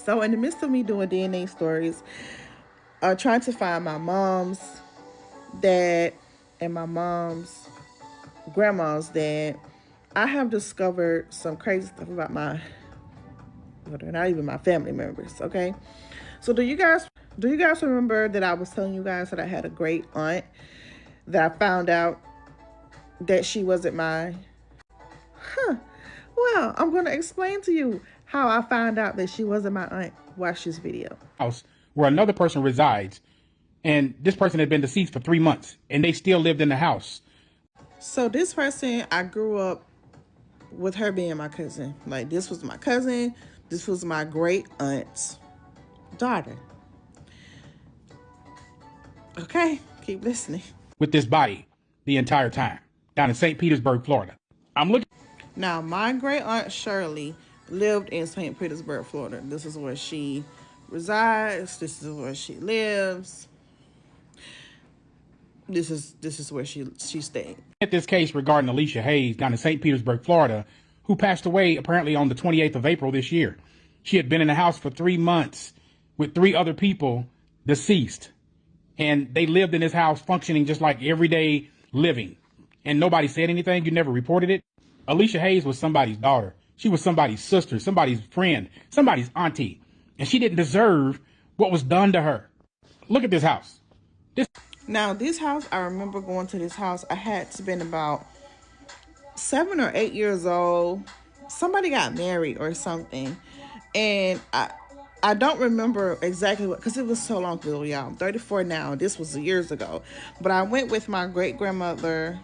So in the midst of me doing DNA stories, trying to find my mom's dad and my mom's grandma's dad, I have discovered some crazy stuff about well, they're not even my family members. Okay, so do you guys remember that I was telling you guys that I had a great aunt that I found out that she wasn't mine? Huh. Well, I'm gonna explain to you how I found out that she wasn't my aunt. Watch this video. House where another person resides, and this person had been deceased for 3 months, and they still lived in the house. So this person, I grew up with her being my cousin. Like, this was my cousin. This was my great aunt's daughter. Okay, keep listening. With this body the entire time down in St. Petersburg, Florida. I'm looking. Now, my great aunt Shirley lived in St. Petersburg, Florida. This is where she resides. This is where she lives. This is where she stayed. At this case regarding Alicia Hayes down in St. Petersburg, Florida, who passed away apparently on the 28th of April this year. She had been in the house for 3 months with 3 other people deceased. And they lived in this house functioning just like everyday living. And nobody said anything. You never reported it. Alicia Hayes was somebody's daughter. She was somebody's sister, somebody's friend, somebody's auntie. And she didn't deserve what was done to her. Look at this house. Now, this house, I remember going to this house. I had to been about 7 or 8 years old. Somebody got married or something. And I don't remember exactly what, because it was so long ago, y'all. I'm 34 now. This was years ago. But I went with my great-grandmother.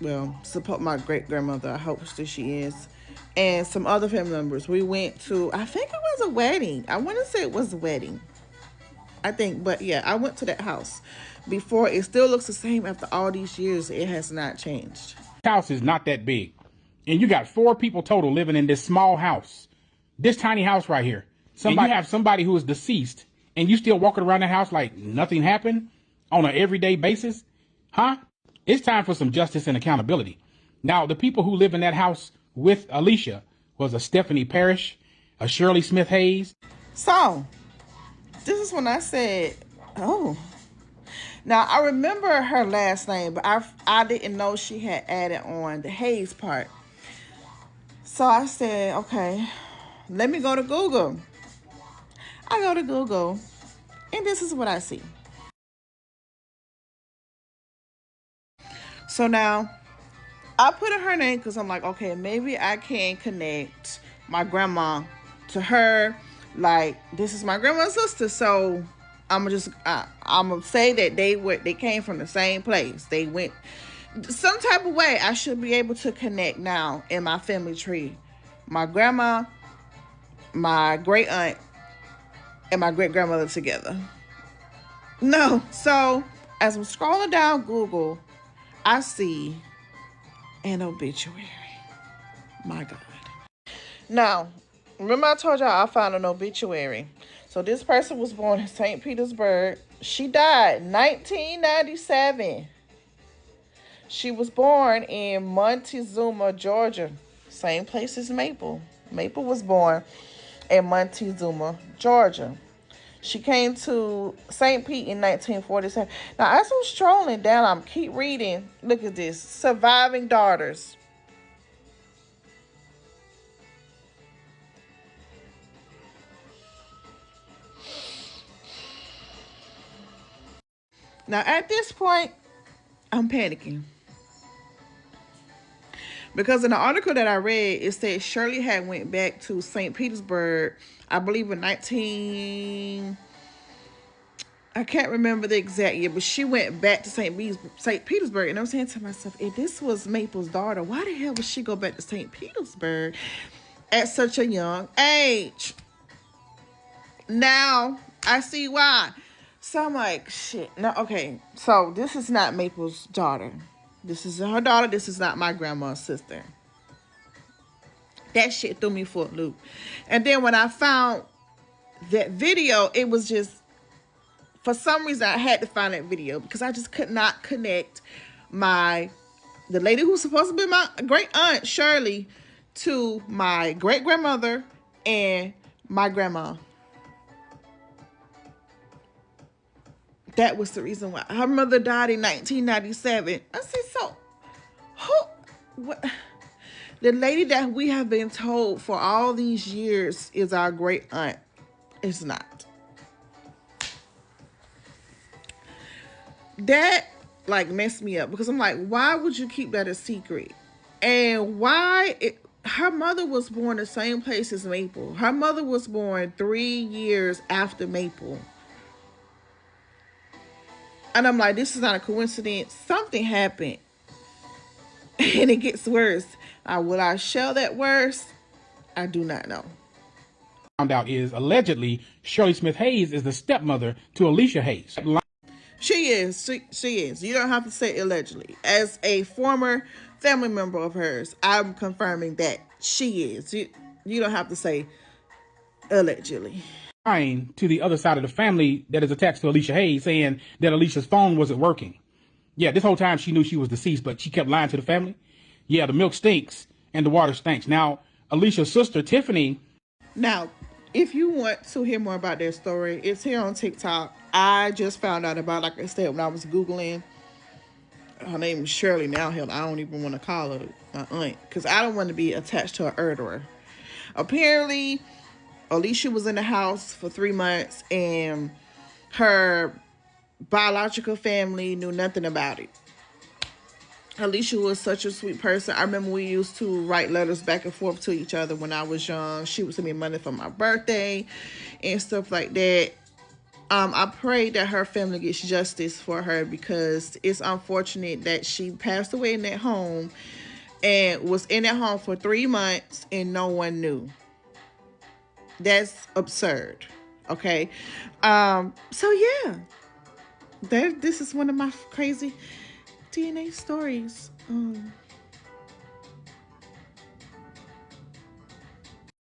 Well, support my great-grandmother. I hope that she is. And some other family members. We went to, I think it was a wedding. I want to say it was a wedding. I think, but yeah, I went to that house before. It still looks the same after all these years. It has not changed. House is not that big. And you got 4 people total living in this small house. This tiny house right here. And you have somebody who is deceased and you still walking around the house like nothing happened on an everyday basis? Huh? It's time for some justice and accountability. Now, the people who live in that house with Alicia was a Stephanie Parrish, a Shirley Smith Hayes. So, this is when I said, oh. Now, I remember her last name, but I didn't know she had added on the Hayes part. So I said, okay, let me go to Google. I go to Google, and this is what I see. So now, I put in her name because I'm like, okay, maybe I can connect my grandma to her. Like, this is my grandma's sister, so I'm gonna say that they came from the same place. They went some type of way. I should be able to connect now in my family tree. My grandma, my great aunt, and my great grandmother together. No. So as I'm scrolling down Google, I see an obituary. My God. Now, remember I told y'all I found an obituary. So this person was born in St. Petersburg. She died 1997. She was born in Montezuma, Georgia. Same place as Maple. Maple was born in Montezuma, Georgia. She came to St. Pete in 1947. Now, as I'm strolling down, I'm keep reading. Look at this. Surviving daughters. Now, at this point, I'm panicking. Because in the article that I read, it said Shirley had went back to St. Petersburg, I believe in I can't remember the exact year, but she went back to St. Petersburg. And I'm saying to myself, if this was Maple's daughter, why the hell would she go back to St. Petersburg at such a young age? Now, I see why. So I'm like, shit. No, okay. So this is not Maple's daughter. This is her daughter. This is not my grandma's sister. That shit threw me for a loop. And then when I found that video, it was just, for some reason, I had to find that video because I just could not connect the lady who's supposed to be my great aunt, Shirley, to my great grandmother and my grandma. that was the reason why. Her mother died in 1997. I said, so who, what? The lady that we have been told for all these years is our great aunt is not. That like messed me up because I'm like, why would you keep that a secret? And why her mother was born the same place as Maple. Her mother was born 3 years after Maple. And I'm like, this is not a coincidence. Something happened. And it gets worse. Will I share that worse? I do not know. Found out is allegedly Shirley Smith Hayes is the stepmother to Alicia Hayes. She is. She is. You don't have to say allegedly. As a former family member of hers, I'm confirming that she is. You don't have to say allegedly. To the other side of the family that is attached to Alicia Hayes, saying that Alicia's phone wasn't working. Yeah, this whole time she knew she was deceased, but she kept lying to the family. Yeah, the milk stinks and the water stinks. Now, Alicia's sister, Tiffany. Now, if you want to hear more about their story, it's here on TikTok. I just found out about, like I said, when I was Googling. Her name is Shirley now. Hell, I don't even want to call her my aunt because I don't want to be attached to a murderer. Apparently, Alicia was in the house for 3 months and her biological family knew nothing about it. Alicia was such a sweet person. I remember we used to write letters back and forth to each other when I was young. She would send me money for my birthday and stuff like that. I pray that her family gets justice for her because it's unfortunate that she passed away in that home and was in that home for 3 months and no one knew. That's absurd. Okay. So yeah, this is one of my crazy DNA stories.